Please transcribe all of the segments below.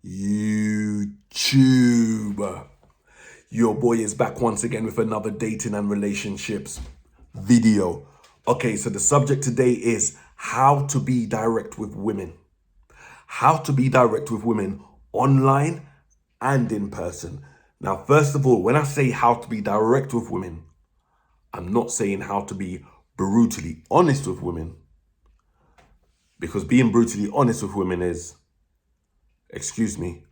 YouTube. Your boy is back once again with another dating and relationships video. Okay, so the subject today is how to be direct with women. How to be direct with women online and in person. Now, first of all, when I say how to be direct with women, I'm not saying how to be brutally honest with women. Because being brutally honest with women is, excuse me,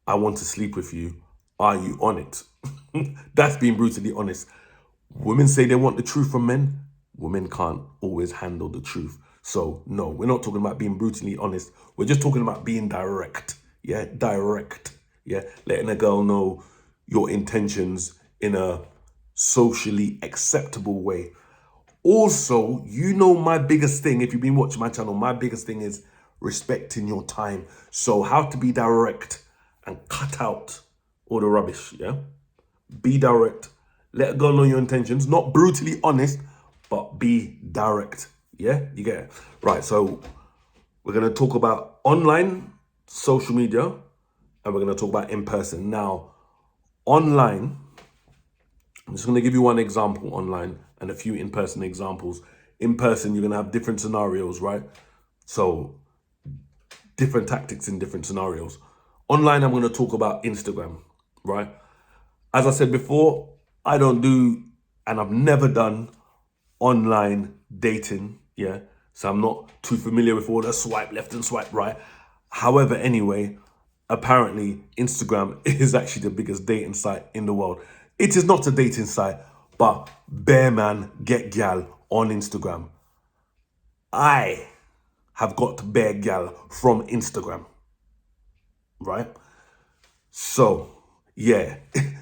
I want to sleep with you. Are you on it? That's being brutally honest. Women say they want the truth from men. Women can't always handle the truth. So no, we're not talking about being brutally honest. We're just talking about being direct. Yeah, direct. Yeah, letting a girl know your intentions in a socially acceptable way. Also, you know, my biggest thing, if you've been watching my channel, my biggest thing is respecting your time. So how to be direct and cut out all the rubbish, yeah? Be direct. Let a girl know your intentions. Not brutally honest, but be direct, yeah? You get it? Right, so we're going to talk about online social media and we're going to talk about in person. Now, online, I'm just going to give you one example online and a few in-person examples. In person, you're going to have different scenarios, right? So different tactics in different scenarios. Online, I'm going to talk about Instagram, right? As I said before, I don't do, and I've never done online dating, yeah? So I'm not too familiar with all the swipe left and swipe right. However, anyway, apparently Instagram is actually the biggest dating site in the world. It is not a dating site, but bear man get gal on Instagram. I have got bear gal from Instagram, right? So, yeah,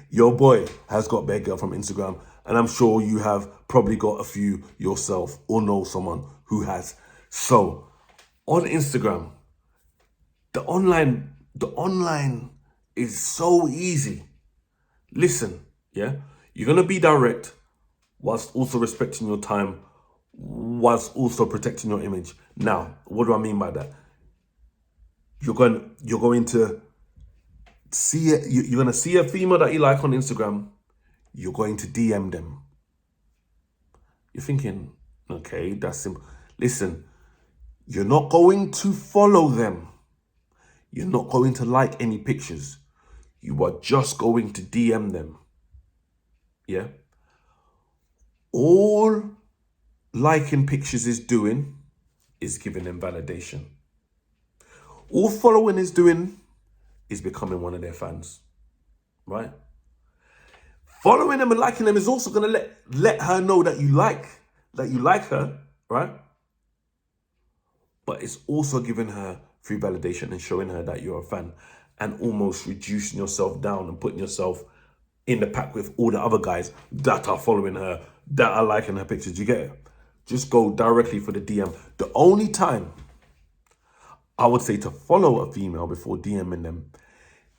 your boy has got bear gal from Instagram, and I'm sure you have probably got a few yourself or know someone who has. So, on Instagram, the online is so easy. Listen, yeah, you're gonna be direct whilst also respecting your time, whilst also protecting your image. Now, what do I mean by that? You're going to see it. You're going to see a female that you like on Instagram. You're going to DM them. You're thinking, okay, that's simple. Listen, you're not going to follow them. You're not going to like any pictures. You are just going to DM them. Yeah. All liking pictures is doing is giving them validation. All following is doing is becoming one of their fans, right? Following them and liking them is also going to let her know that you like her, right? But it's also giving her free validation and showing her that you're a fan and almost reducing yourself down and putting yourself in the pack with all the other guys that are following her, that are liking her pictures. You get it? Just go directly for the DM. The only time I would say to follow a female before DMing them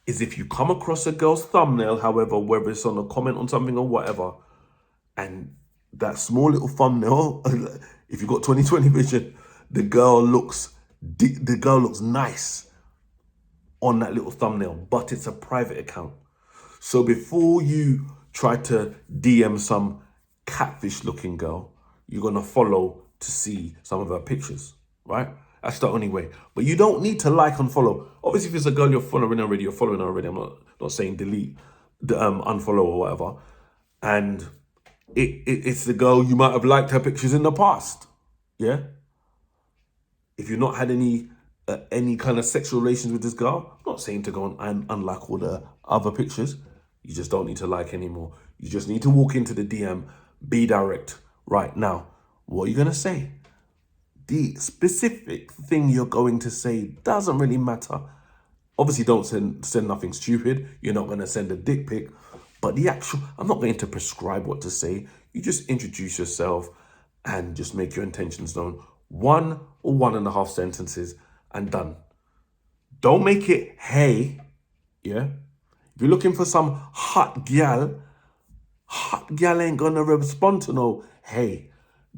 is if you come across a girl's thumbnail, however, whether it's on a comment on something or whatever, and that small little thumbnail, if you've got 20/20 vision, the girl looks nice on that little thumbnail, but it's a private account. So before you try to DM some catfish looking girl, you're gonna follow to see some of her pictures, right? That's the only way. But you don't need to like and follow. Obviously, if it's a girl you're following already, I'm not saying delete, unfollow or whatever. And it's the girl you might have liked her pictures in the past. Yeah. If you've not had any kind of sexual relations with this girl, I'm not saying to go and unlike all the other pictures. You just don't need to like anymore. You just need to walk into the DM, be direct. Right now, what are you gonna say? The specific thing you're going to say doesn't really matter. Obviously, don't send nothing stupid. You're not going to send a dick pic. But I'm not going to prescribe what to say. You just introduce yourself and just make your intentions known. 1 or 1.5 sentences and done. Don't make it, hey, yeah? If you're looking for some hot gal ain't going to respond to no, hey.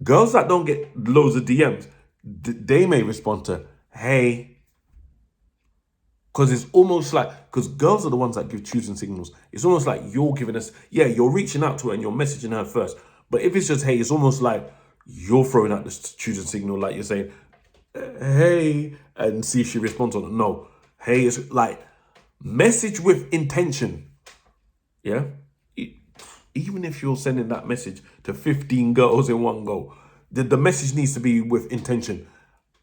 Girls that don't get loads of DMs, they may respond to, hey. Because it's almost like, because girls are the ones that give choosing signals. It's almost like you're giving us, yeah, you're reaching out to her and you're messaging her first. But if it's just hey, it's almost like you're throwing out this choosing signal, like you're saying, hey, and see if she responds or not. No, hey, it's like message with intention. Yeah. Even if you're sending that message to 15 girls in one go, the message needs to be with intention.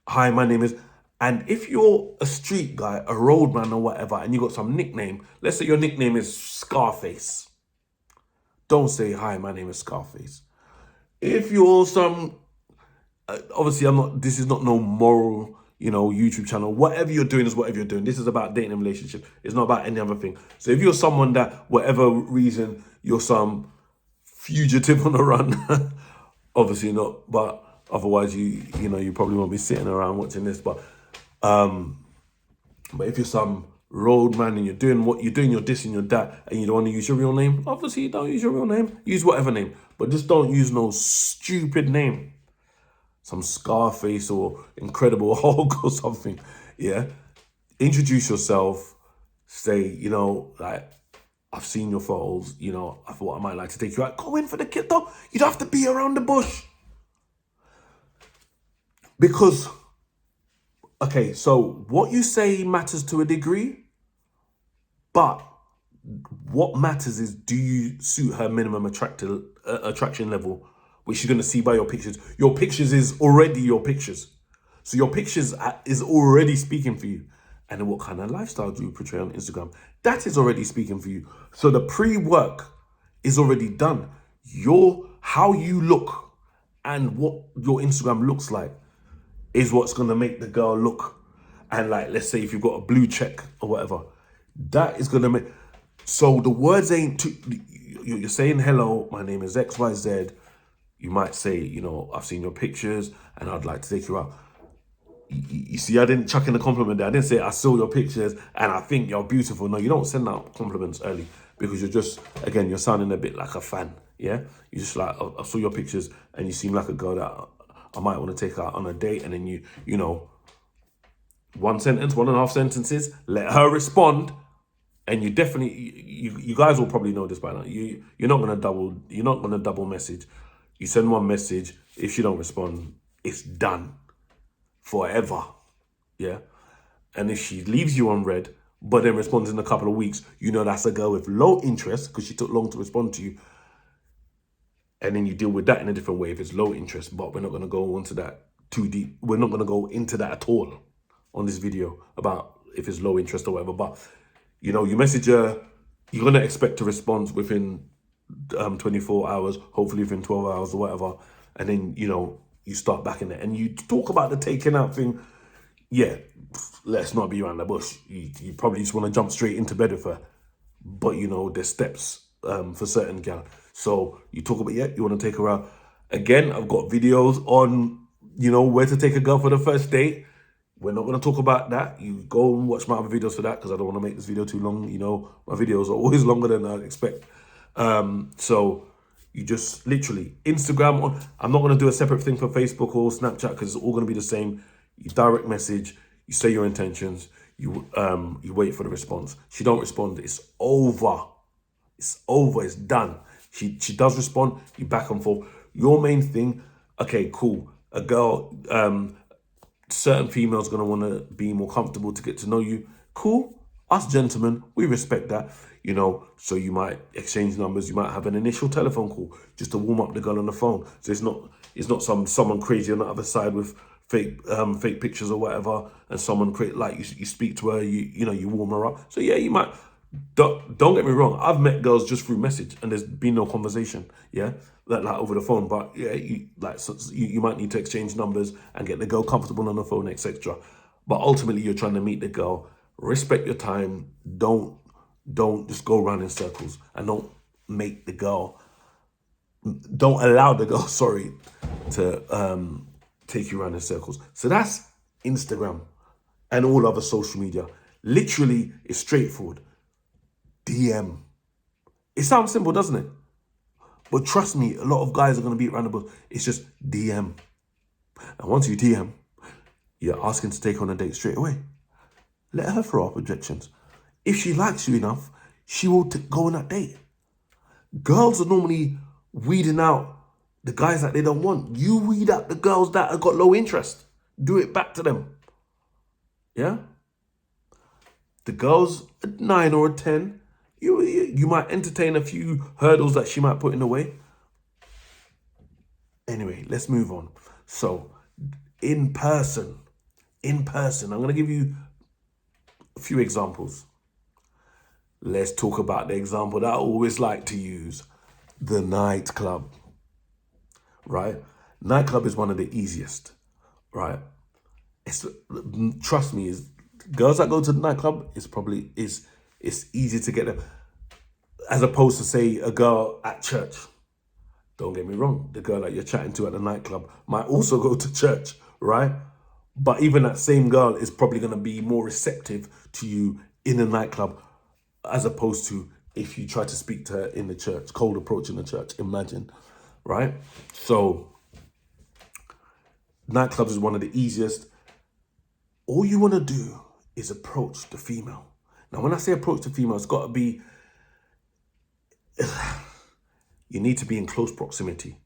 Hi, my name is, and if you're a street guy, a roadman or whatever, and you got some nickname, let's say your nickname is Scarface. Don't say, hi, my name is Scarface. If you're some, obviously this is not no moral, YouTube channel. Whatever you're doing is whatever you're doing. This is about dating and relationship. It's not about any other thing. So if you're someone that, whatever reason, you're some fugitive on the run, obviously not, but otherwise you probably won't be sitting around watching this. But if you're some roadman and you're doing what you're doing, you're dissing your dad, and you don't want to use your real name, obviously don't use your real name. Use whatever name, but just don't use no stupid name. Some Scarface or Incredible Hulk or something. Yeah. Introduce yourself. Say, like, I've seen your photos, I thought I might like to take you out. Go in for the kid though. You don't have to be around the bush. Because, okay, so what you say matters to a degree, but what matters is, do you suit her minimum attraction level, which she's going to see by your pictures. Your pictures is already your pictures. So your pictures is already speaking for you. And then what kind of lifestyle do you portray on Instagram? That is already speaking for you. So the pre-work is already done. How you look and what your Instagram looks like is what's going to make the girl look. And like, let's say if you've got a blue check or whatever, that is going to make... So the words ain't too... You're saying, hello, my name is XYZ. You might say, I've seen your pictures and I'd like to take you out. You see, I didn't chuck in a compliment there. I didn't say I saw your pictures and I think you're beautiful. No, you don't send out compliments early because you're just, again, you're sounding a bit like a fan. Yeah. You just like, I saw your pictures and you seem like a girl that I might want to take out on a date. And then one sentence, 1.5 sentences, let her respond. And you definitely, you guys will probably know this by now. You're not going to double message. You send one message. If she don't respond, it's done. Forever. Yeah. And if she leaves you on red, but then responds in a couple of weeks, that's a girl with low interest because she took long to respond to you. And then you deal with that in a different way if it's low interest, but we're not going to go into that too deep. We're not going to go into that at all on this video about if it's low interest or whatever. But, you message her, you're going to expect a response within 24 hours, hopefully within 12 hours or whatever. And then, you start back in it and you talk about the taking out thing. Yeah, let's not be around the bush. You probably just want to jump straight into bed with her. But, there's steps for certain gal. So you talk about, you want to take her out. Again, I've got videos on, where to take a girl for the first date. We're not going to talk about that. You go and watch my other videos for that because I don't want to make this video too long. My videos are always longer than I expect. So you just literally Instagram on. I'm not going to do a separate thing for Facebook or Snapchat because it's all going to be the same. You direct message, you say your intentions, you wait for the response. She don't respond, it's over. It's over, it's done. She does respond, you back and forth. Your main thing, okay, cool. A girl, certain females going to want to be more comfortable to get to know you. Cool. Us gentlemen, we respect that, so you might exchange numbers. You might have an initial telephone call just to warm up the girl on the phone. So it's not someone crazy on the other side with fake pictures or whatever, and someone like you speak to her, you warm her up. So yeah, you might. Don't get me wrong. I've met girls just through message and there's been no conversation. Yeah, like over the phone. But yeah, you might need to exchange numbers and get the girl comfortable on the phone, etc. But ultimately, you're trying to meet the girl. Respect your time. Don't just go around in circles, and don't allow the girl, sorry, to take you around in circles. So that's Instagram and all other social media. Literally, it's straightforward. DM. It sounds simple, doesn't it? But trust me, a lot of guys are going to beat around the bush. It's just DM. And once you DM, you're asking to take on a date straight away. Let her throw up objections. If she likes you enough, she will go on that date. Girls are normally weeding out the guys that they don't want. You weed out the girls that have got low interest. Do it back to them. Yeah? The girls, a 9 or a 10, you might entertain a few hurdles that she might put in the way. Anyway, let's move on. So, in person, I'm going to give you a few examples. Let's talk about the example that I always like to use, the nightclub, right? Nightclub is one of the easiest, right? Trust me, is girls that go to the nightclub it's easy to get them, as opposed to say a girl at church. Don't get me wrong, the girl that you're chatting to at the nightclub might also go to church, right? But even that same girl is probably going to be more receptive to you in a nightclub as opposed to if you try to speak to her in the church, cold approach in the church, imagine, right? So nightclubs is one of the easiest. All you want to do is approach the female. Now, when I say approach the female, it's got to be, you need to be in close proximity.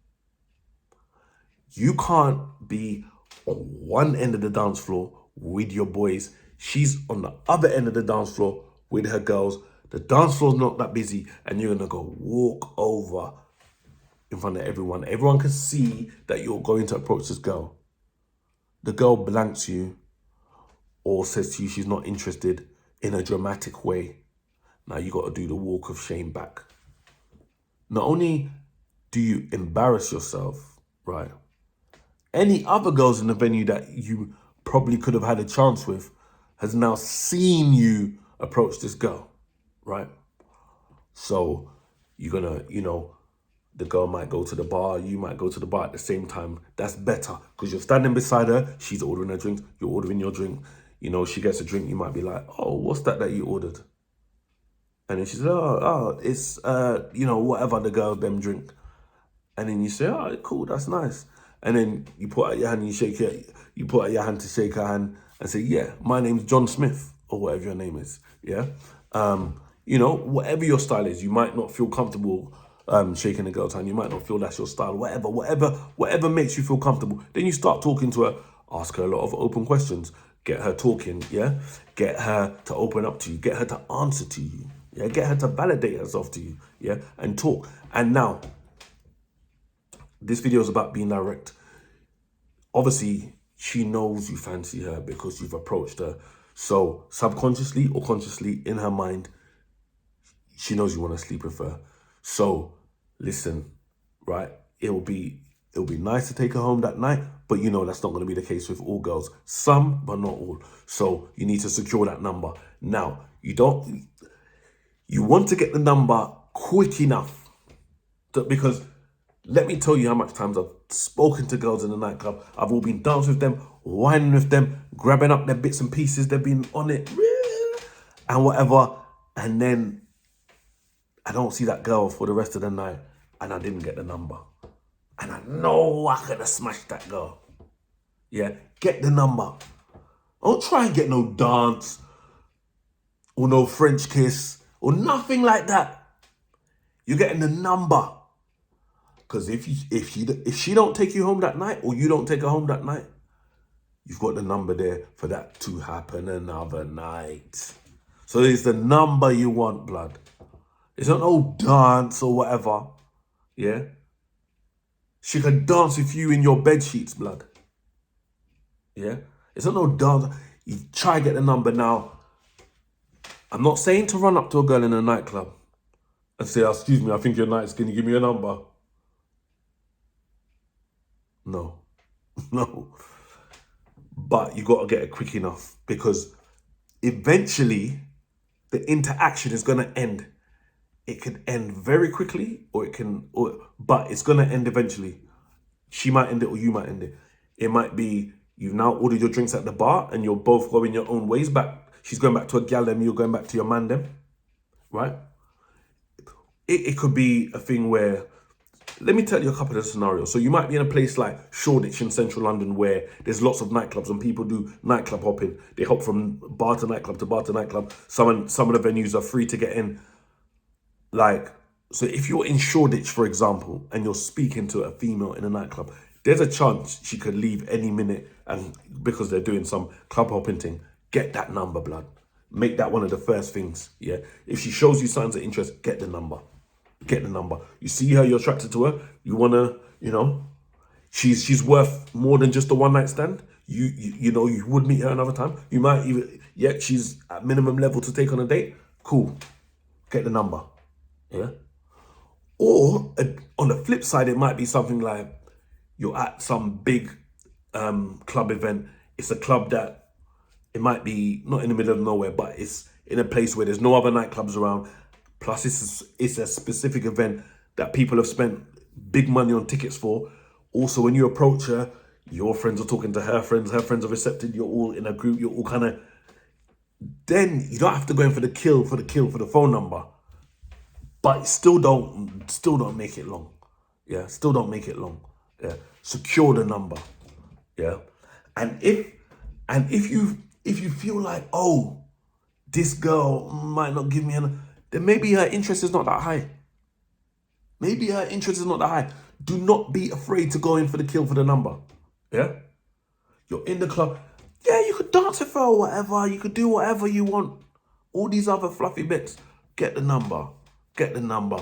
You can't be on one end of the dance floor with your boys. She's on the other end of the dance floor with her girls. The dance floor's not that busy and you're going to go walk over in front of everyone. Everyone can see that you're going to approach this girl. The girl blanks you or says to you she's not interested in a dramatic way. Now you got to do the walk of shame back. Not only do you embarrass yourself, right? Any other girls in the venue that you probably could have had a chance with has now seen you approach this girl, right? So you're gonna, the girl might go to the bar, you might go to the bar at the same time. That's better because you're standing beside her, she's ordering her drink, you're ordering your drink. She gets a drink, you might be like, oh, what's that you ordered? And then she says, oh, it's, whatever the girl them drink. And then you say, oh, cool, that's nice. And then you put out your hand and you put out your hand to shake her hand and say, yeah, my name's John Smith, or whatever your name is, yeah? Whatever your style is, you might not feel comfortable shaking a girl's hand, you might not feel that's your style, whatever makes you feel comfortable. Then you start talking to her, ask her a lot of open questions, get her talking, yeah? Get her to open up to you, get her to answer to you, yeah? Get her to validate herself to you, yeah? And talk. And now, this video is about being direct. Obviously, she knows you fancy her because you've approached her. So subconsciously or consciously in her mind, she knows you want to sleep with her. So listen, right? It'll be nice to take her home that night, but that's not going to be the case with all girls. Some, but not all. So you need to secure that number. Now, you want to get the number quick enough because let me tell you how much times I've spoken to girls in the nightclub. I've all been dancing with them, whining with them, grabbing up their bits and pieces. They've been on it and whatever. And then I don't see that girl for the rest of the night and I didn't get the number. And I know I could have smashed that girl. Yeah, get the number. Don't try and get no dance or no French kiss or nothing like that. You're getting the number. Because if she don't take you home that night or you don't take her home that night, you've got the number there for that to happen another night. So it's the number you want, blood. It's not no dance or whatever. Yeah? She can dance with you in your bed sheets, blood. Yeah? It's not no dance. You try to get the number now. I'm not saying to run up to a girl in a nightclub and say, excuse me, I think you're nice. Can you give me a number? No. No. But you got to get it quick enough because eventually the interaction is going to end. It could end very quickly but it's going to end eventually. She might end it or you might end it. It might be you've now ordered your drinks at the bar and you're both going your own ways back. She's going back to a gal and you're going back to your man them, right? It could be a thing where let me tell you a couple of scenarios. So you might be in a place like Shoreditch in central London where there's lots of nightclubs and people do nightclub hopping. They hop from bar to nightclub to bar to nightclub. Some of the venues are free to get in. Like, so if you're in Shoreditch, for example, and you're speaking to a female in a nightclub, there's a chance she could leave any minute, and because they're doing some club hopping thing, get that number, blood. Make that one of the first things, yeah? If she shows you signs of interest, get the number. Get the number. You see her, you're attracted to her, you wanna, she's worth more than just a one night stand. You know, you would meet her another time. You might even, she's at minimum level to take on a date. Cool. Get the number, yeah? Or on the flip side, it might be something like you're at some big club event. It's a club that it might be not in the middle of nowhere, but it's in a place where there's no other nightclubs around. Plus, it's a specific event that people have spent big money on tickets for. Also, when you approach her, your friends are talking to her friends have accepted, you're all in a group, you're all kind of... Then you don't have to go in for the kill for the phone number. But still don't make it long. Yeah, still don't make it long. Yeah. Secure the number. Yeah. And if you feel like, oh, this girl might not give me then maybe her interest is not that high. Maybe her interest is not that high. Do not be afraid to go in for the kill for the number. Yeah? You're in the club. Yeah, you could dance with her or whatever. You could do whatever you want. All these other fluffy bits. Get the number. Get the number.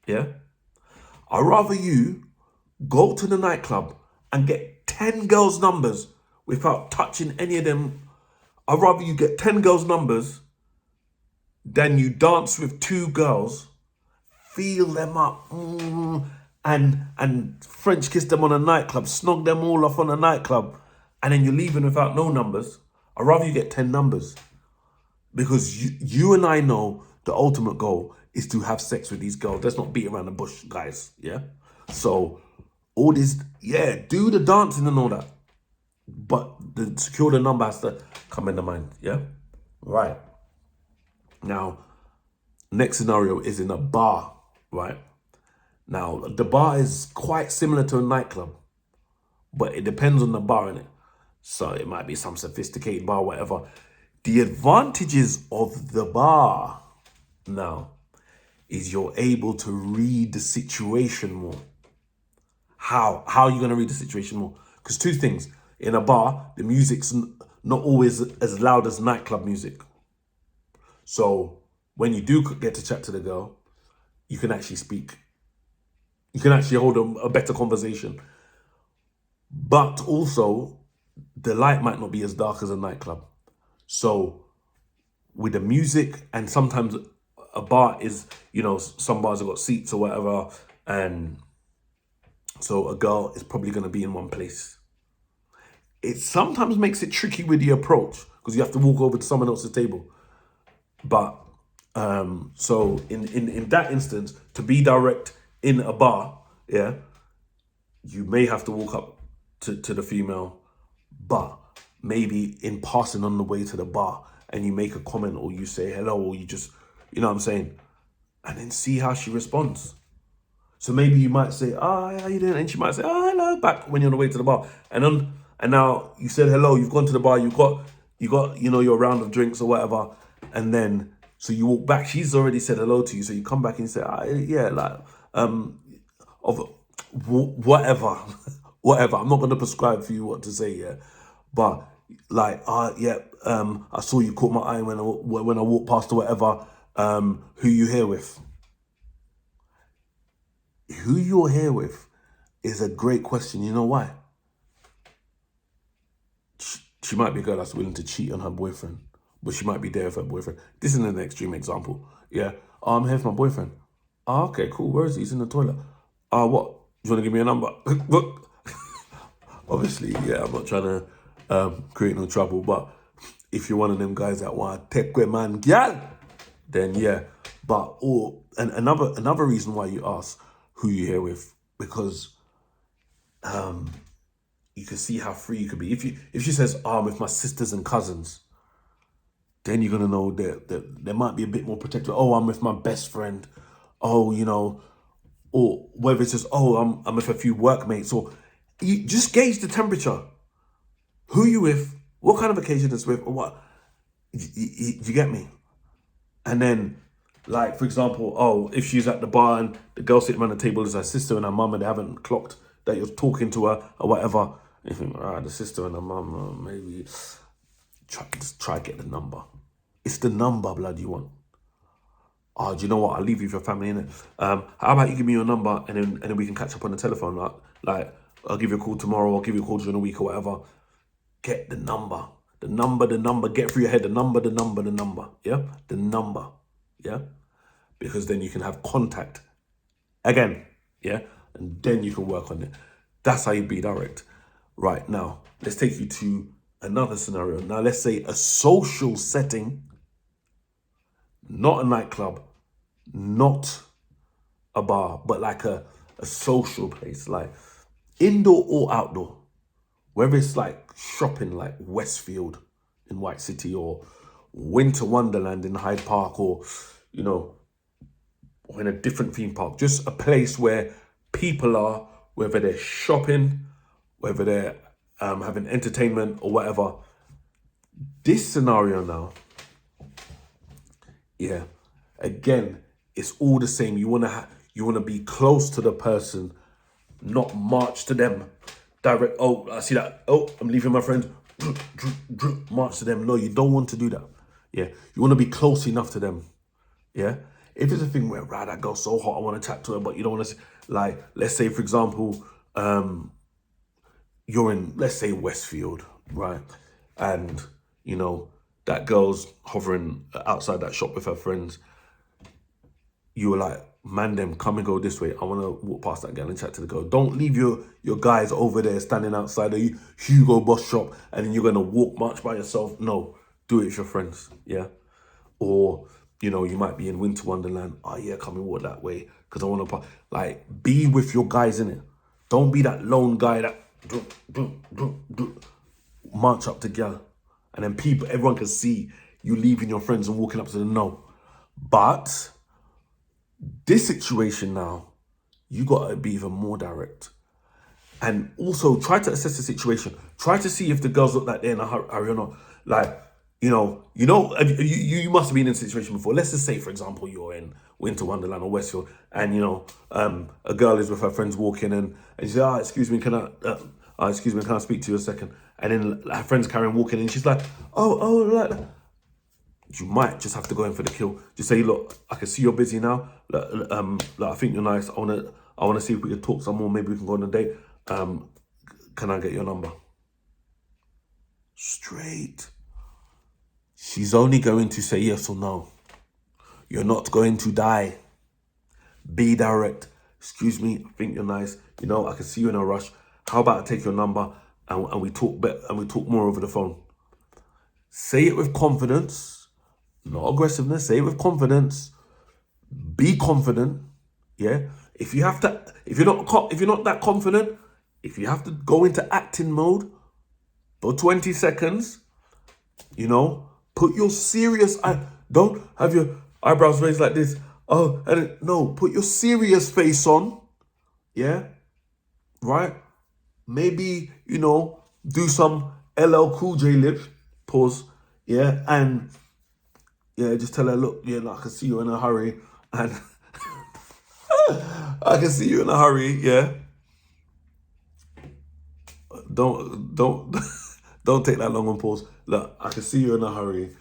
Yeah? I'd rather you go to the nightclub and get 10 girls' numbers without touching any of them. I'd rather you get 10 girls' numbers than you dance with 2 girls, feel them up, and French kiss them on a nightclub, snog them all off on a nightclub, and then you're leaving without no numbers. I'd rather you get 10 numbers. Because you and I know the ultimate goal is to have sex with these girls. Let's not beat around the bush, guys, yeah? So, all this, do the dancing and all that. But the secure the number has to come into mind, yeah? Right. Now, next scenario is in a bar, right? Now, the bar is quite similar to a nightclub, but it depends on the bar, innit? So it might be some sophisticated bar, whatever. The advantages of the bar now is you're able to read the situation more. How are you going to read the situation more? Because 2 things. In a bar, the music's not always as loud as nightclub music. So when you do get to chat to the girl, you can actually speak. You can actually hold a better conversation. But also, the light might not be as dark as a nightclub. So with the music, and sometimes a bar is, some bars have got seats or whatever, and so a girl is probably going to be in one place. It sometimes makes it tricky with the approach because you have to walk over to someone else's table. But so in that instance, to be direct in a bar, yeah, you may have to walk up to the female, but maybe in passing on the way to the bar and you make a comment or you say hello or you just, you know what I'm saying, and then see how she responds. So maybe you might say, oh, how you doing? And she might say, oh, hello, back when you're on the way to the bar. And now you said hello, you've gone to the bar, you got your round of drinks or whatever. And then, so you walk back, she's already said hello to you. So you come back and you say, whatever, whatever. I'm not going to prescribe for you what to say, yeah. But I saw you caught my eye when I walked past or whatever. Who you here with? Who you're here with is a great question. You know why? She might be a girl that's willing to cheat on her boyfriend, but she might be there with her boyfriend. This is an extreme example. Yeah. Oh, I'm here for my boyfriend. Oh, okay, cool. Where is he? He's in the toilet. What? You want to give me a number? Obviously, yeah, I'm not trying to create no trouble, but if you're one of them guys that want to take with man, girl, then yeah. But another reason why you ask who you here with, because you can see how free you could be. If she says, I'm with my sisters and cousins, then you're gonna know that there might be a bit more protective. Oh, I'm with my best friend. Oh, or whether it's just, oh, I'm with a few workmates, or you just gauge the temperature. Who you with? What kind of occasion it's with? Or what? You get me? And then, like, for example, oh, if she's at the bar and the girl sitting around the table is her sister and her mum and they haven't clocked that you're talking to her or whatever, you think, the sister and her mum, maybe just try to get the number. It's the number, blood, you want. Oh, do you know what? I'll leave you with your family, innit? How about you give me your number and then we can catch up on the telephone? Like, I'll give you a call tomorrow, I'll give you a call during the week or whatever. Get the number. The number, get through your head, the number, yeah? The number, yeah? Because then you can have contact again, yeah? And then you can work on it. That's how you be direct. Right, now, let's take you to another scenario. Now, let's say a social setting, not a nightclub, not a bar, but like a social place, like indoor or outdoor. Whether it's like shopping like Westfield in White City or Winter Wonderland in Hyde Park or, you know, or in a different theme park. Just a place where people are, whether they're shopping, whether they're having entertainment or whatever. This scenario now, yeah, again, it's all the same. You wanna be close to the person, not march to them. Direct, oh, I see that. Oh, I'm leaving my friends. March to them. No, you don't want to do that. Yeah, you want to be close enough to them. Yeah, if it's a thing where, right, that girl's so hot, I want to chat to her, but you don't want to, like, let's say, for example, you're in, let's say, Westfield, right? And, you know, that girl's hovering outside that shop with her friends. You were like, man, them, come and go this way. I want to walk past that girl and chat to the girl. Don't leave your guys over there standing outside the Hugo Boss shop and then you're going to walk march by yourself. No, do it with your friends, yeah? Or, you know, you might be in Winter Wonderland. Oh, yeah, come and walk that way because I want to, like, be with your guys, in it. Don't be that lone guy that march up to girl. And then everyone can see you leaving your friends and walking up to them. No. But this situation now, you got to be even more direct. And also try to assess the situation. Try to see if the girls look like they're in a hurry or not. Like, you must have been in a situation before. Let's just say, for example, you're in Winter Wonderland or Westfield and, you know, a girl is with her friends walking and she says, excuse me, can I speak to you a second? And then her friends carry on walking and she's like, like, you might just have to go in for the kill. Just say, look, I can see you're busy now. I think you're nice. I wanna see if we can talk some more. Maybe we can go on a date. Can I get your number? Straight. She's only going to say yes or no. You're not going to die. Be direct. Excuse me, I think you're nice. You know, I can see you in a rush. How about I take your number and we talk more over the phone? Say it with confidence. Not aggressiveness, say it with confidence. Be confident, yeah? If you're not that confident, if you have to go into acting mode for 20 seconds, you know, put your serious, don't have your eyebrows raised like this. Oh, no, put your serious face on, yeah? Right? Maybe, you know, do some LL Cool J lips, pause, yeah? And yeah, just tell her, look, yeah, I can see you in a hurry. And I can see you in a hurry, yeah. Don't don't take that long on pause. Look, I can see you in a hurry.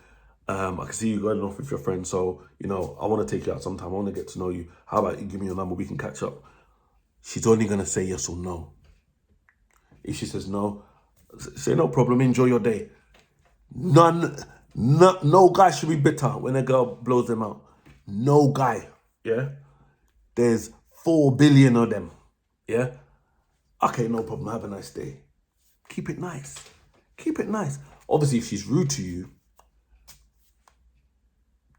I can see you going off with your friend. So, you know, I want to take you out sometime. I want to get to know you. How about you give me your number? We can catch up. She's only going to say yes or no. If she says no, say no problem. Enjoy your day. No guy should be bitter when a girl blows them out. No guy, yeah? There's 4 billion of them, yeah? Okay, no problem, have a nice day. Keep it nice. Keep it nice. Obviously, if she's rude to you,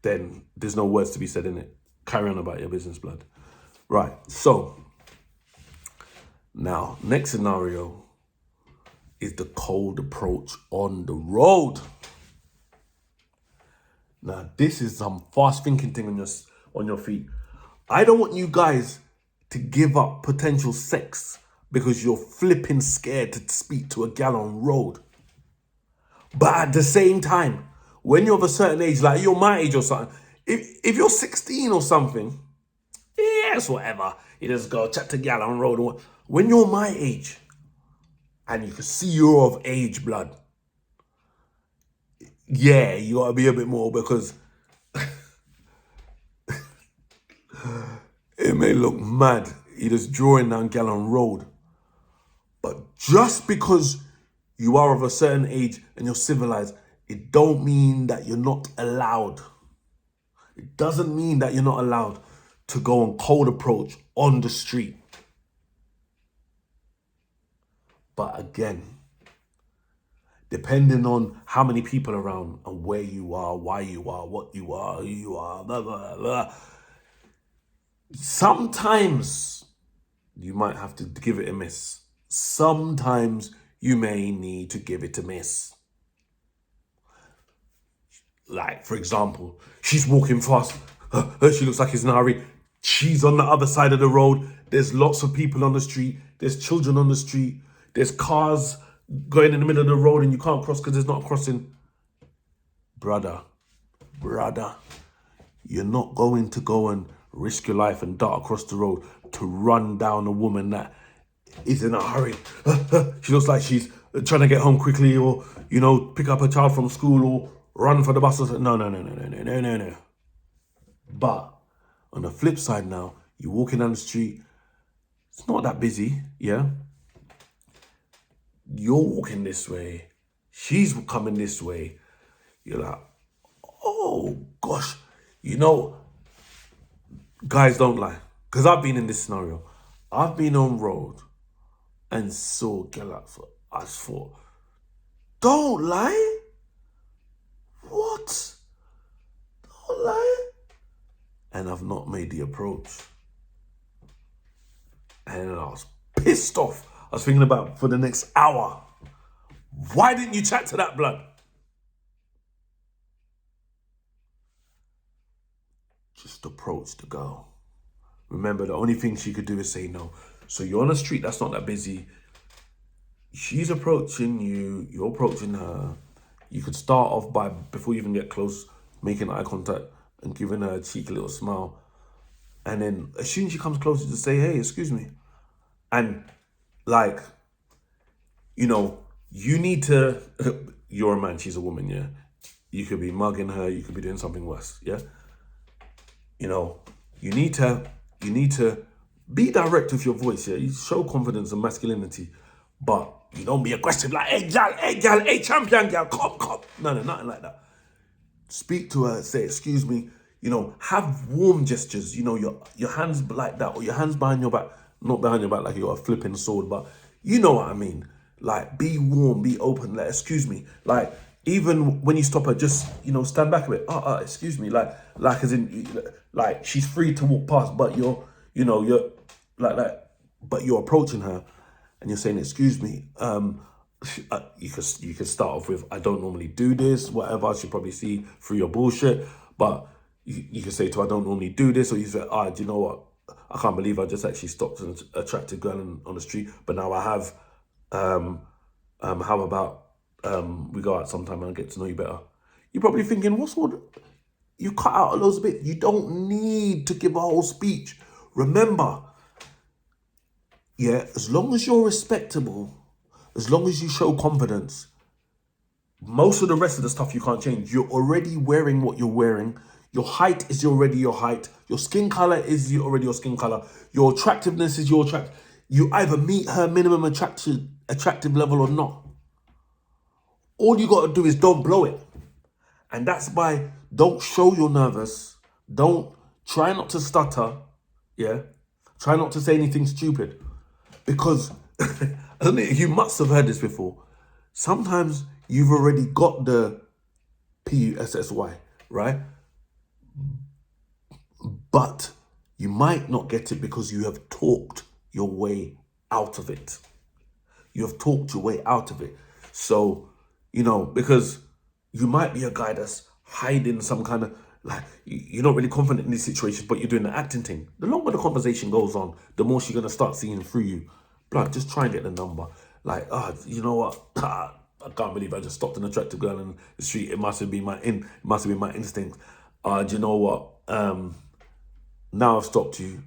then there's no words to be said in it. Carry on about your business, blood. Right, so, now, next scenario is the cold approach on the road. Now, this is some fast thinking thing on your feet. I don't want you guys to give up potential sex because you're flipping scared to speak to a gal on road. But at the same time, when you're of a certain age, like you're my age or something, if you're 16 or something, yes, whatever. You just go chat to gal on road. When you're my age, and you can see you're of age, blood, yeah, you gotta be a bit more, because it may look mad. You're just drawing down gal on road. But just because you are of a certain age and you're civilized, it don't mean that you're not allowed. It doesn't mean that you're not allowed to go on cold approach on the street. But again, depending on how many people around and where you are, why you are, what you are, who you are, blah, blah, blah. Sometimes you might have to give it a miss. Sometimes you may need to give it a miss. Like, for example, she's walking fast. She looks like she's in a hurry. She's on the other side of the road. There's lots of people on the street. There's children on the street. There's cars going in the middle of the road and you can't cross because there's not a crossing. Brother, you're not going to go and risk your life and dart across the road to run down a woman that is in a hurry. She looks like she's trying to get home quickly, or, you know, pick up her child from school, or run for the bus. No. But on the flip side now, you're walking down the street, it's not that busy, yeah? You're walking this way, she's coming this way. You're like, oh gosh, you know, guys don't lie. Because I've been in this scenario. I've been on road and saw girl out for us for. Don't lie. What? Don't lie. And I've not made the approach. And I was pissed off. I was thinking about for the next hour. Why didn't you chat to that blood? Just approach the girl. Remember, the only thing she could do is say no. So you're on a street that's not that busy. She's approaching you. You're approaching her. You could start off by, before you even get close, making eye contact and giving her a cheeky little smile. And then as soon as she comes closer, to say, hey, excuse me. And like, you know, you need to, you're a man, she's a woman, yeah? You could be mugging her, you could be doing something worse, yeah? You know, you need to be direct with your voice, yeah? You show confidence and masculinity, but you don't be aggressive like, hey, gal, hey, champion, gal, come. No, nothing like that. Speak to her, say, excuse me, you know, have warm gestures, you know, your hands like that, or your hands behind your back, not behind your back like you got a flipping sword, but you know what I mean. Like, be warm, be open, like, excuse me. Like, even when you stop her, just, you know, stand back a bit. Excuse me. Like as in, like, she's free to walk past, but you're but you're approaching her and you're saying, excuse me. You could start off with, I don't normally do this, whatever. She'll probably see through your bullshit, but you can say to her, I don't normally do this, or you say, do you know what? I can't believe I just actually stopped an attractive girl on the street, but now I have. How about we go out sometime and I get to know you better? You're probably thinking, what's all? You cut out a loads of bit. You don't need to give a whole speech. Remember, yeah, as long as you're respectable, as long as you show confidence, most of the rest of the stuff you can't change. You're already wearing what you're wearing. Your height is already your height. Your skin color is already your skin color. Your attractiveness is your attract. You either meet her minimum attractive level or not. All you got to do is don't blow it. And that's by, don't show you're nervous. Try not to stutter. Yeah. Try not to say anything stupid. Because, I don't know, you must have heard this before. Sometimes you've already got the PUSSY, right? But you might not get it because you have talked your way out of it. You have talked your way out of it. So, you know, because you might be a guy that's hiding some kind of, like you're not really confident in these situations, but you're doing the acting thing. The longer the conversation goes on, the more she's gonna start seeing through you. Blood, just try and get the number. Like, you know what? I can't believe I just stopped an attractive girl in the street. It must have been my instinct. Do you know what? Now I've stopped you.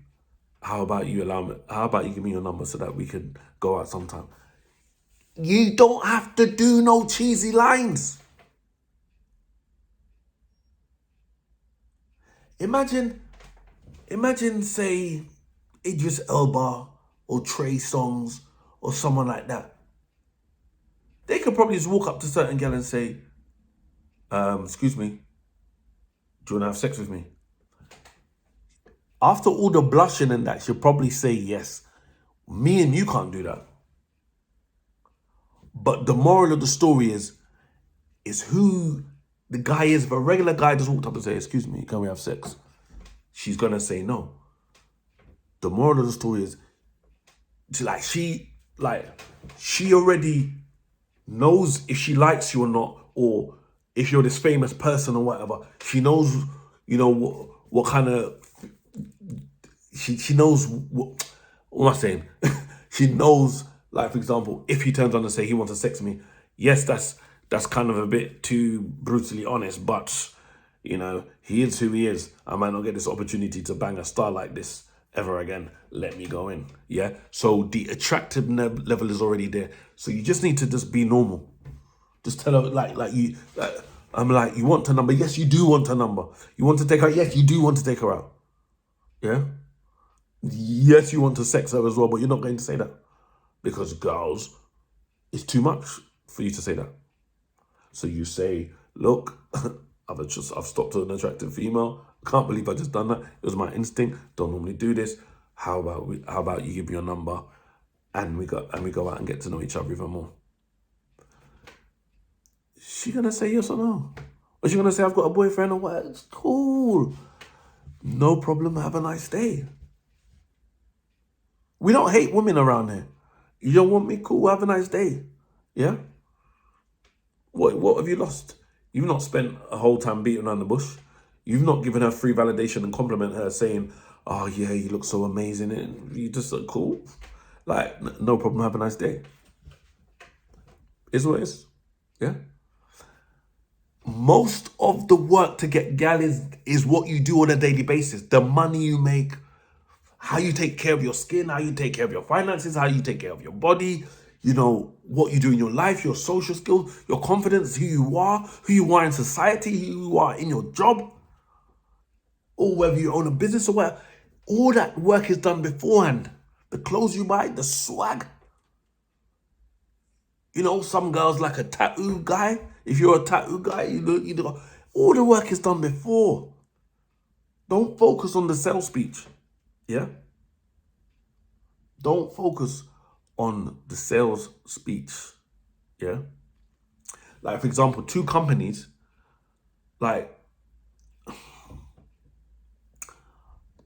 How about you give me your number so that we can go out sometime? You don't have to do no cheesy lines. Imagine, say, Idris Elba or Trey Songz or someone like that. They could probably just walk up to certain girl and say, excuse me, do you want to have sex with me? After all the blushing and that, she'll probably say yes. Me and you can't do that. But the moral of the story is who the guy is. If a regular guy just walked up and say, excuse me, can we have sex? She's gonna say no. The moral of the story is, she already knows if she likes you or not, or if you're this famous person or whatever. She knows, what kind of, she knows what am I saying? She knows, like, for example, if he turns on and say he wants to sex me, yes, that's kind of a bit too brutally honest, but he is who he is. I might not get this opportunity to bang a star like this ever again. Let me go in. Yeah. So the attractive level is already there. So you just need to just be normal. Just tell her you want her number? Yes, you do want her number. You want to take her? Yes, you do want to take her out. Yeah. Yes, you want to sex her as well, but you're not going to say that because girls, it's too much for you to say that. So you say, look, I've stopped an attractive female. Can't believe I just done that. It was my instinct. Don't normally do this. How about you give me your number, and we go out and get to know each other even more. She gonna say yes or no? Or she gonna say I've got a boyfriend or what? It's cool. No problem. Have a nice day. We don't hate women around here. You don't want me? Cool. Have a nice day. Yeah. What have you lost? You've not spent a whole time beating around the bush. You've not given her free validation and compliment her saying, oh yeah, you look so amazing. And you just look cool. Like, no problem, have a nice day. Is what it is. Yeah. Most of the work to get gal is what you do on a daily basis. The money you make, how you take care of your skin, how you take care of your finances, how you take care of your body, what you do in your life, your social skills, your confidence, who you are in society, who you are in your job, or whether you own a business or whatever. All that work is done beforehand. The clothes you buy, the swag. Some girls like a tattoo guy. If you're a tattoo guy, all the work is done before. Don't focus on the sales speech. Yeah? Don't focus on the sales speech. Yeah? Like, for example, two companies, I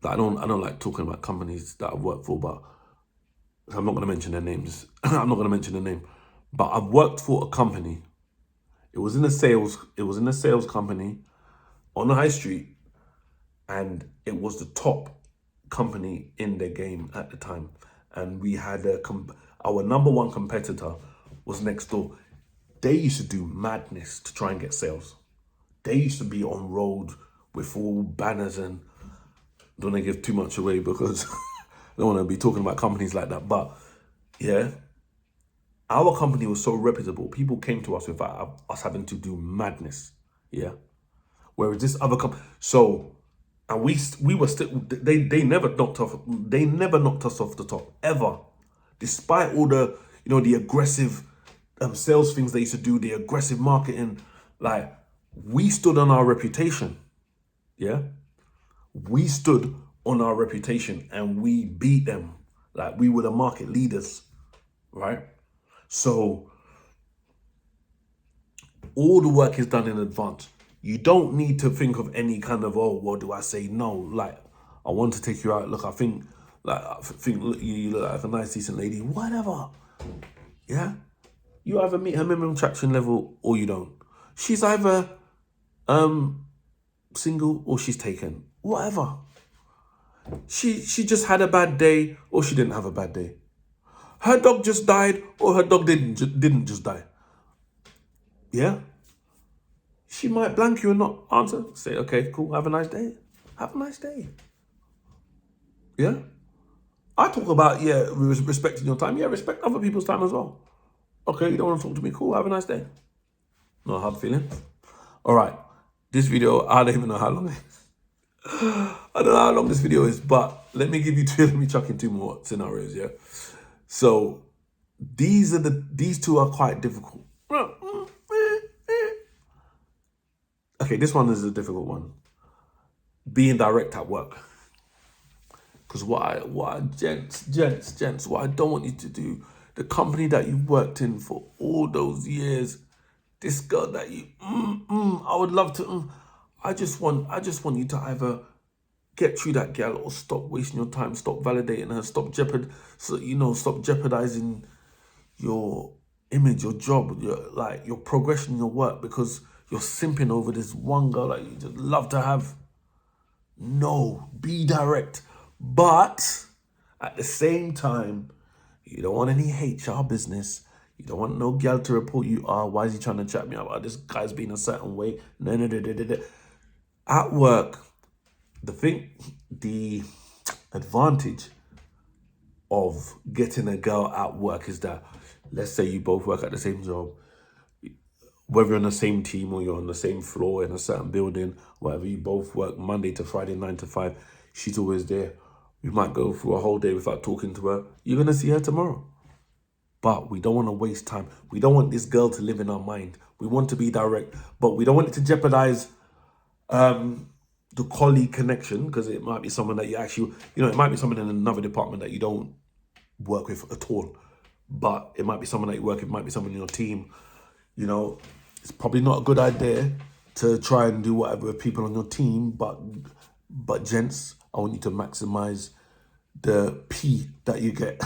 don't like talking about companies that I've worked for, but I'm not going to mention their names. I'm not going to mention their name. But I've worked for a company. It was in a sales company on the high street, and it was the top company in their game at the time. And we had our number one competitor was next door. They used to do madness to try and get sales. They used to be on road with all banners, and don't want to give too much away because I don't want to be talking about companies like that. But yeah, our company was so reputable. People came to us without us having to do madness. Yeah. Whereas this other company, and we were still, they never knocked us off the top ever, despite all the the aggressive sales things they used to do, the aggressive marketing. Like, we stood on our reputation. Yeah. We stood on our reputation and we beat them. Like, we were the market leaders, right? So all the work is done in advance. You don't need to think of any kind of, what do I say? No, like, I want to take you out. Look, I think you look like a nice, decent lady. Whatever. Yeah? You either meet her minimum attraction level or you don't. She's either single or she's taken. Whatever. She just had a bad day or she didn't have a bad day. Her dog just died or her dog didn't just die. Yeah? She might blank you and not answer. Say, okay, cool, have a nice day. Have a nice day. Yeah? I talk about, yeah, respecting your time. Yeah, respect other people's time as well. Okay, you don't want to talk to me? Cool, have a nice day. No hard feelings. All right. This video, I don't even know how long it is. I don't know how long this video is, but let me give you two, let me chuck in two more scenarios, yeah? So these two are quite difficult. Okay, this one is a difficult one. Being direct at work. Because gents, what I don't want you to do, the company that you've worked in for all those years, this girl that you, I would love to, I just want you to either get through that gal or stop wasting your time, stop validating her, stop jeopardizing your image, your job, your progression in your work because you're simping over this one girl that you just love to have. No, be direct. But at the same time, you don't want any HR business. You don't want no gal to report you, why is he trying to chat me about this guy's being a certain way? No. At work, the advantage of getting a girl at work is that, let's say you both work at the same job, whether you're on the same team or you're on the same floor in a certain building, whatever, you both work Monday to Friday, 9 to 5, she's always there. We might go through a whole day without talking to her. You're going to see her tomorrow. But we don't want to waste time. We don't want this girl to live in our mind. We want to be direct, but we don't want it to jeopardize the colleague connection, because it might be someone that you actually, it might be someone in another department that you don't work with at all. But it might be someone that you work with, it might be someone in your team. It's probably not a good idea to try and do whatever with people on your team, but gents, I want you to maximize the P that you get,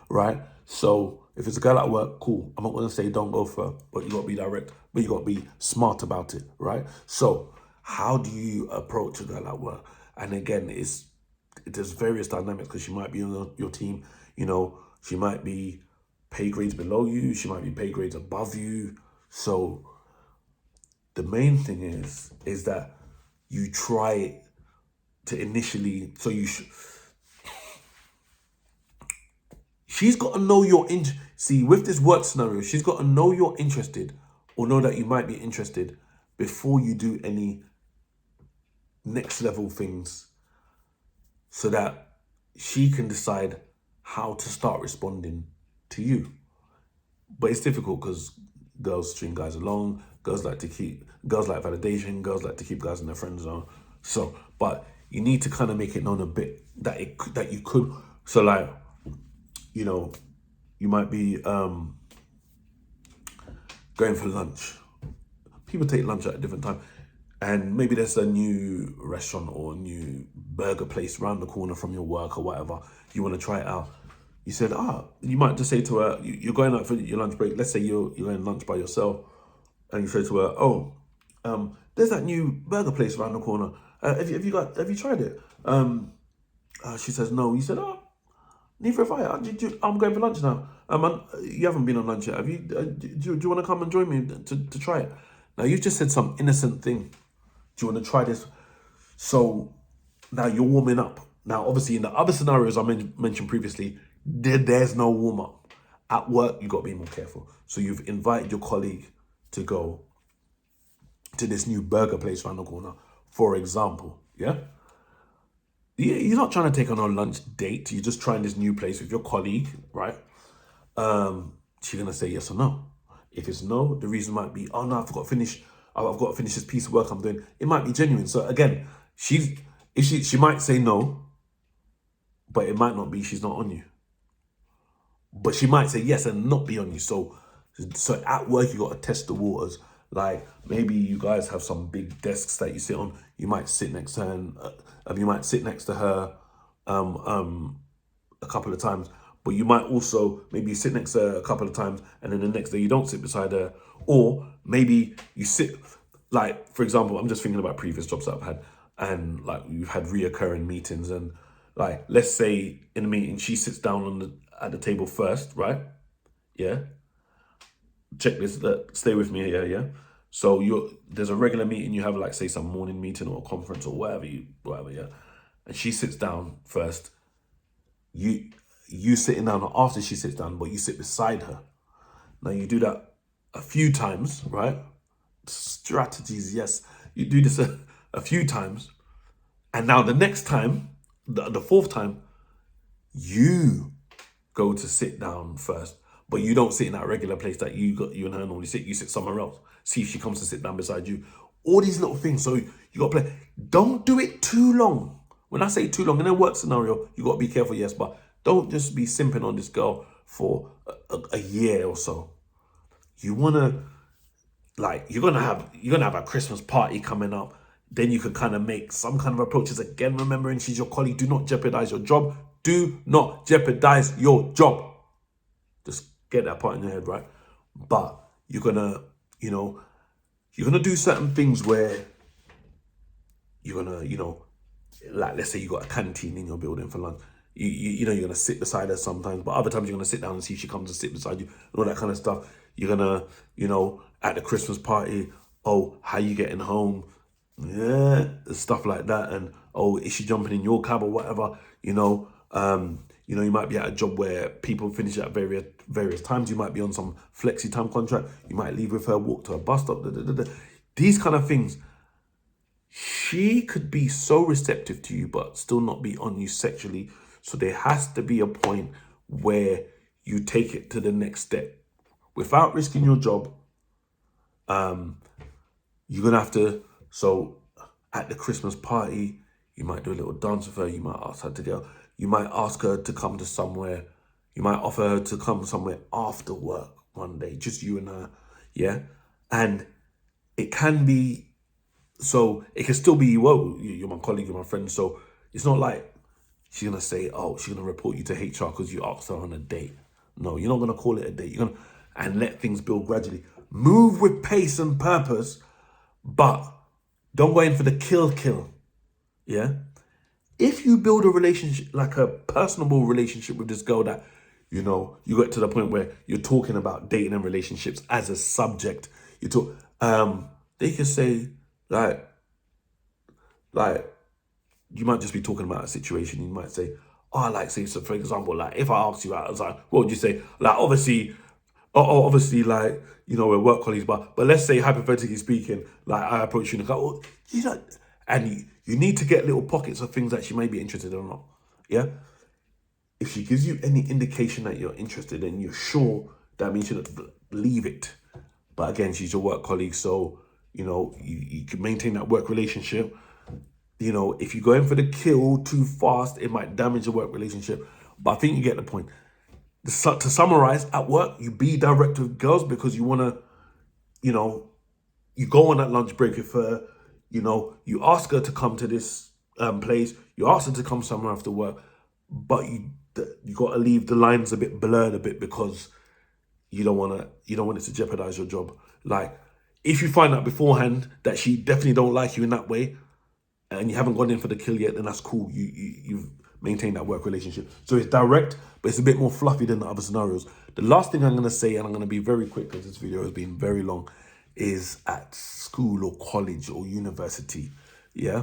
right? So if it's a girl at work, cool. I'm not going to say don't go for her, but you got to be direct, but you got to be smart about it, right? So how do you approach a girl at work? And again, there's various dynamics, because she might be on your team, she might be pay grades below you, she might be pay grades above you. So the main thing is that you try to initially, she's got to know you're see, with this work scenario, she's got to know you're interested or know that you might be interested before you do any next level things, so that she can decide how to start responding to you. But it's difficult because girls string guys along, girls like validation, girls like to keep guys in their friend zone. So, but you need to kind of make it known a bit that you could. So like, you might be going for lunch. People take lunch at a different time. And maybe there's a new restaurant or a new burger place around the corner from your work or whatever. You want to try it out. You said, you might just say to her, you're going out for your lunch break. Let's say you're going lunch by yourself. And you say to her, there's that new burger place around the corner. Have you tried it? She says, no. You said, neither have I. I'm going for lunch now. You haven't been on lunch yet. Have you? Do you want to come and join me to try it? Now, you just said some innocent thing. Do you want to try this? So now you're warming up. Now, obviously, in the other scenarios I mentioned previously, there's no warm up. At work, you got to be more careful. So you've invited your colleague to go to this new burger place around the corner, for example. Yeah? You're not trying to take on a lunch date. You're just trying this new place with your colleague, right? She's going to say yes or no. If it's no, the reason might be, oh no, I've got to finish this piece of work I'm doing. It might be genuine. So again, she might say no, but it might not be she's not on you. But she might say yes and not be on you. So at work, you got to test the waters. Like, maybe you guys have some big desks that you sit on. You might sit next to her, and you might sit next to her a couple of times. But you might also maybe sit next to her a couple of times, and then the next day you don't sit beside her. Or maybe you sit like, for example, I'm just thinking about previous jobs that I've had, and like we've had reoccurring meetings, and like let's say in a meeting she sits down at the table first, right? Yeah. Check this. Stay with me here. Yeah. So there's a regular meeting you have, like say some morning meeting or a conference or whatever. Yeah. And she sits down first. You sitting down after she sits down, but you sit beside her. Now you do that a few times, right? Strategies, yes. You do this a few times, and now the next time, the fourth time, you go to sit down first, but you don't sit in that regular place that you and her normally sit. You sit somewhere else. See if she comes to sit down beside you. All these little things. So you got to play. Don't do it too long. When I say too long, in a work scenario, you got to be careful, yes, but don't just be simping on this girl for a year or so. You want to, like, you're gonna have a Christmas party coming up. Then you can kind of make some kind of approaches. Again, remembering she's your colleague. Do not jeopardize your job. Do not jeopardize your job. Just get that part in your head, right? But you're gonna do certain things where you're gonna, like let's say you got a canteen in your building for lunch. You're gonna sit beside her sometimes, but other times you're gonna sit down and see if she comes and sit beside you and all that kind of stuff. You're gonna, at the Christmas party, oh, how you getting home? Yeah, stuff like that. And oh, is she jumping in your cab or whatever? You might be at a job where people finish at various times. You might be on some flexi time contract. You might leave with her, walk to a bus stop. These kind of things. She could be so receptive to you, but still not be on you sexually. So there has to be a point where you take it to the next step without risking your job. You're gonna have to. So at the Christmas party, you might do a little dance with her. You might ask her to go. You might ask her to come to somewhere. You might offer her to come somewhere after work one day, just you and her. Yeah, and it can be. So it can still be, well, you're my colleague, you're my friend. So it's not like she's gonna say, oh, she's gonna report you to HR because you asked her on a date. No, you're not gonna call it a date. You're gonna and let things build gradually. Move with pace and purpose, but don't go in for the kill. Yeah. If you build a relationship, like a personable relationship with this girl that, you get to the point where you're talking about dating and relationships as a subject. They can say, like, you might just be talking about a situation. You might say, oh, like, say, so for example, like, if I asked you out, I was like, what would you say? Like, obviously, like, we're work colleagues, but let's say, hypothetically speaking, like, I approach you and go, oh, and you need to get little pockets of things that she may be interested in or not. Yeah? If she gives you any indication that you're interested and you're sure, that means you should leave it. But again, she's your work colleague, so, you can maintain that work relationship. If you go in for the kill too fast, it might damage the work relationship. But I think you get the point. To summarize, at work, you be direct with girls because you want to, you go on that lunch break with her, you ask her to come to this place, you ask her to come somewhere after work, but you got to leave the lines a bit blurred a bit because you don't want it to jeopardize your job. Like, if you find out beforehand that she definitely don't like you in that way, and you haven't gone in for the kill yet, then that's cool. You've maintained that work relationship. So it's direct, but it's a bit more fluffy than the other scenarios. The last thing I'm going to say, and I'm going to be very quick because this video has been very long, is at school or college or university. Yeah.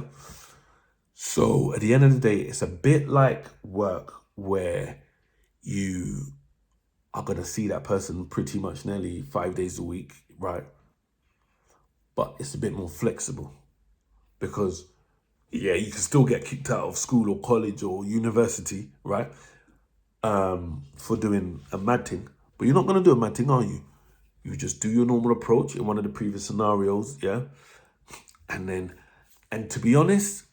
So at the end of the day, it's a bit like work where you are going to see that person pretty much nearly 5 days a week, right? But it's a bit more flexible because, yeah, you can still get kicked out of school or college or university, right? For doing a mad thing. But you're not going to do a mad thing, are you? You just do your normal approach in one of the previous scenarios, yeah? And to be honest,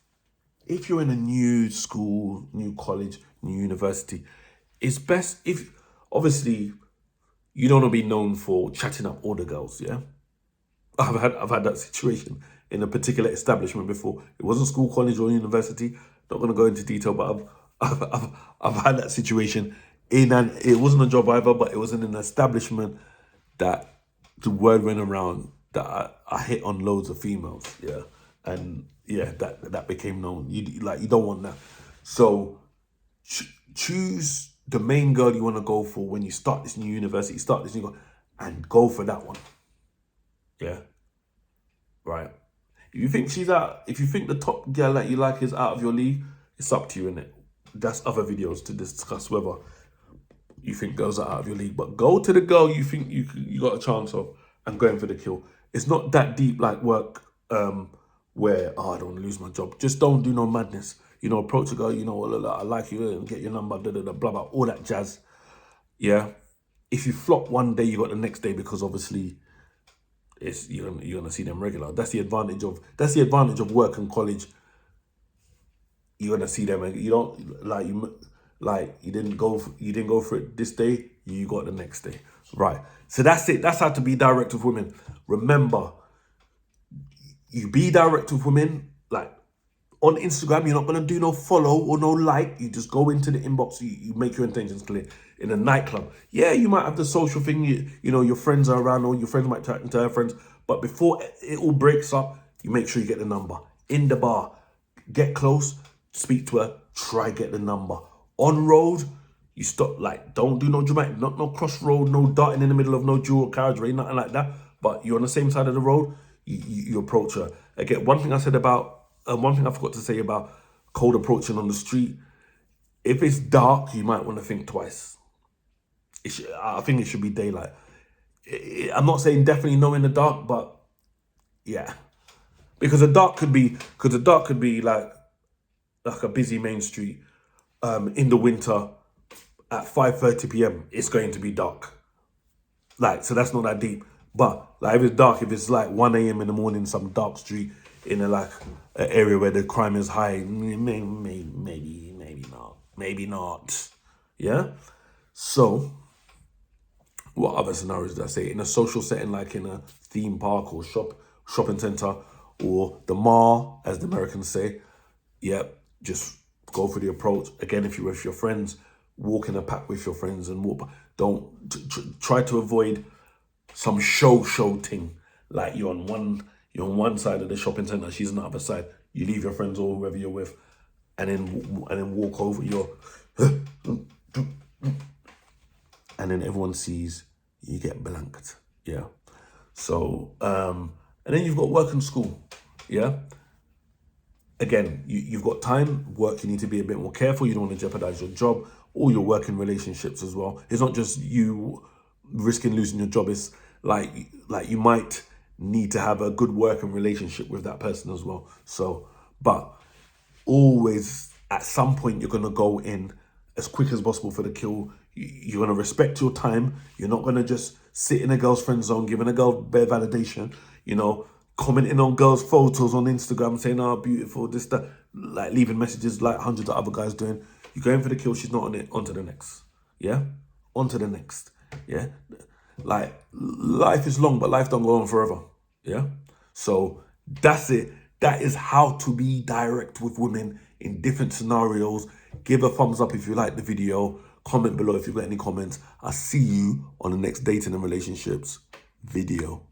if you're in a new school, new college, new university, it's best if, obviously, you don't want to be known for chatting up all the girls, yeah? I've had that situation in a particular establishment before. It wasn't school, college, or university. Not going to go into detail, but I've had that situation it wasn't a job either, but it was in an establishment that the word went around that I hit on loads of females, yeah, and yeah, that became known. You don't want that. So choose the main girl you want to go for when you start this new university, start this new, and go for that one. Yeah, right. If you think she's out, if you think the top girl that you like is out of your league, it's up to you, innit? That's other videos to discuss whether you think girls are out of your league. But go to the girl you think you got a chance of and go in for the kill. It's not that deep like work where, oh, I don't want to lose my job. Just don't do no madness. You know, approach a girl, you know, I like you, and get your number, blah, blah, all that jazz. Yeah. If you flop one day, you got the next day, because obviously you're gonna see them regular. That's the advantage of work and college. You're gonna see them. You don't you didn't go for it this day, you got the next day. Right. So that's it. That's how to be direct with women. Remember, you be direct with women. Like on Instagram, you're not gonna do no follow or no like. You just go into the inbox. You make your intentions clear. In a nightclub, yeah, you might have the social thing. You know, your friends are around, or your friends might chat into her friends. But before it all breaks up, you make sure you get the number. In the bar, get close, speak to her, try get the number. On road, you stop, like, don't do no dramatic, not no cross road, no darting in the middle of no dual carriageway, nothing like that. But you're on the same side of the road, you approach her. Again, one thing I forgot to say about cold approaching on the street, if it's dark, you might want to think twice. I think it should be daylight. I'm not saying definitely no in the dark, but yeah, because the dark could be like a busy main street in the winter at 5:30 p.m. It's going to be dark. Like, so that's not that deep. But like if it's dark, if it's like 1 a.m. in the morning, some dark street in an area where the crime is high, maybe not. Yeah. So, what other scenarios did I say? In a social setting, like in a theme park or shopping center, or the mall, as the Americans say, yep, just go for the approach. Again, if you're with your friends, walk in a pack with your friends and walk. Don't try to avoid some show thing. Like you're on one side of the shopping center, she's on the other side. You leave your friends or whoever you're with, and then walk over your. And then everyone sees, you get blanked, yeah? So, and then you've got work and school, yeah? Again, you've got time, work, you need to be a bit more careful. You don't want to jeopardize your job or your working relationships as well. It's not just you risking losing your job. It's like you might need to have a good working relationship with that person as well. So, but always at some point, you're going to go in as quick as possible for the kill. You're going to respect your time. You're not going to just sit in a girl's friend zone, giving a girl bare validation, you know, commenting on girls' photos on Instagram, saying, oh, beautiful, this, that, like leaving messages like hundreds of other guys doing. You're going for the kill, she's not on it, on to the next. Yeah? On to the next. Yeah? Like, life is long, but life don't go on forever. Yeah? So, that's it. That is how to be direct with women in different scenarios. Give a thumbs up if you like the video. Comment below if you've got any comments. I'll see you on the next dating and relationships video.